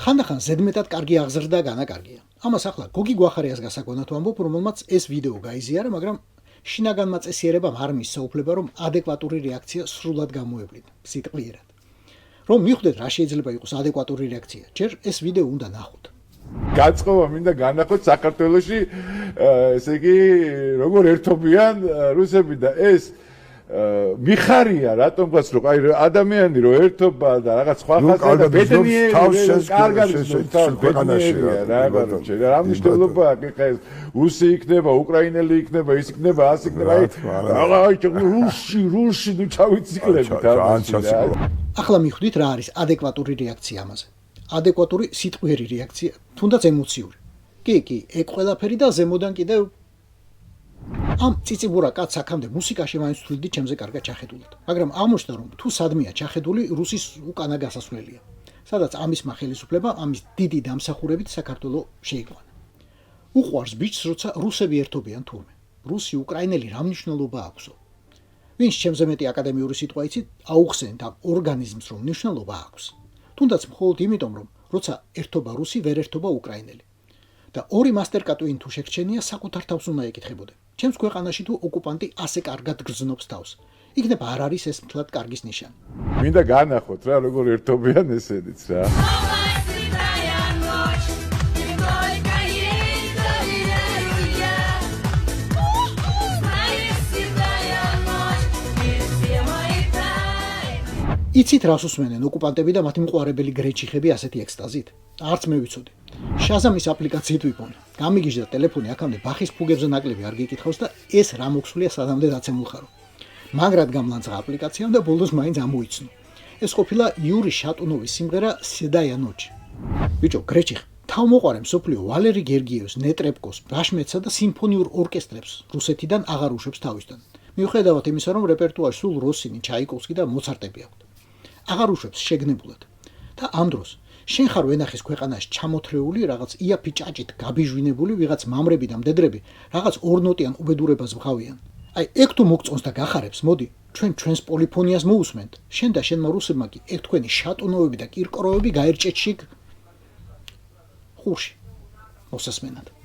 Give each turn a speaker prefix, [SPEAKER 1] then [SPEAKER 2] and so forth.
[SPEAKER 1] ხანდახან ზედმეტად კარგი აღზრდა განაკარგია. ამას ახლა გოგი გვახარიას გასაგონად ვამბობ, რომელმაც ეს ვიდეო გაიზიარა, მაგრამ შინაგანმა წესიერებამ არ მისცა უფლება, რომ ადეკვატური რეაქცია სრულად გამოევლინა, სიტყვიერად. რომ მივხვდეთ რა შეიძლება იყოს ადეკვატური რეაქცია, ჯერ ეს ვიდეო უნდა ნახოთ.
[SPEAKER 2] გაწყობა მინდა განახოთ საქართველოში, ესე იგი, როგორ ერთობიან რუსები და ეს მიხარია რატომღაც რომ აი ადამიანი რომ ერთობა და რაღაც სხვა ხასიათი ბედნიერია კარგად რა მნიშვნელობაა აკითხა ეს რუსი იქნება უკრაინელი იქნება ის იქნება ას იქნება აი რუსი ნუ ჩავიციკლები
[SPEAKER 1] ახლა მივხვდით რა არის ადეკვატური რეაქცია ამაზე ადეკვატური სიტყვიერი რეაქცია თუნდაც ემოციური კი ეგ ყველაფერი და ზემოდან კიდევ ამ ციციბურა კაცს აქამდე მუსიკაში მაინც თვლიდი ჩემზე კარგად ჩახედულად, მაგრამ აღმოჩნდა რომ თუ სადმეა ჩახედული რუსის უკანა გასასვლელია, სადაც ამისმა ხელისუფლება ამის დიდი დამსახურებით საქართველო შეიყვანა. უყვარს ბიჭს, როცა რუსები ერთობიან თურმე. რუსი უკრაინელი რა მნიშვნელობა აქვსო? ვინც ჩემზე მეტი აკადემიური სიტყვა იცით, აუხსენთ ამ ორგანიზმს რომ მნიშვნელობა აქვს. თუნდაც მხოლოდ იმიტომ რომ როცა ერთობა რუსი ვერ ერთობა უკრაინელი. და ორი მასტერკატვინი თუ შეგჩენია საკუთარ თავს უნდა ეკითხებოდე. ჩემს ქვეყანაში თუ ოკუპანტი ასე კარგად გრძნობს თავს. იქნებ არ არის ეს მთლად კარგის ნიშანი.
[SPEAKER 2] მინდა განახოთ რა როგორ ერთობიან ესენიც რა.
[SPEAKER 1] იცით რას უსმენენ ოკუპანტები და მათი მყوارებელი გრეჩიხები ასეთი ექსტაზით? არც მე ვიცოდი. შაზამის აპლიკაციით ვიპოვე. გამიგიჟდა ტელეფონი აქამდე ბახის ფუგებზე ნაკლები არ გეკითხავს და ეს რა მოქსულია სადამდე დაცემულხარო. მაგრად გამლანძღა აპლიკაციამ და ბოლოს მაინც ამოიცნო. ეს ყოფილა იური შატუნოვის სიმღერა „სედაია ნოჩი“. ბიჭო, გრეჩიხ თავმოყარე მსოფლიო ვალერი გერგიევს, ნეტრებკოს, ბაშმეტსა და სიმფონიურ ორკესტრებს რუსეთიდან აღარ უშვებს თავისთან. მიუხედავად იმისა, რომ რეპერტუარში სულ როსინი, ჩაიკოვსკი და მოცარტები აქვს. აღარ უშვებს შეგნებულად. და ამ დროს შენ ხარ ვენახის ქვეყანაში ჩამოთრეული რაღაც იაფი ჭაჭით გაბიჟვინებული ვიღაც მამრები და მდედრები რაღაც ორნოტიან უბედურებას ვღავიან. აი ეგ თუ მოგწონს და გახარებს, მოდი, ჩვენს პოლიფონიას მოусმენთ. შენ და შენმა რუსებმა კი ეგ თქვენი შატუნოები და კირკოროვები გაერჭეთ შიგ ხურში. მოსასმენად.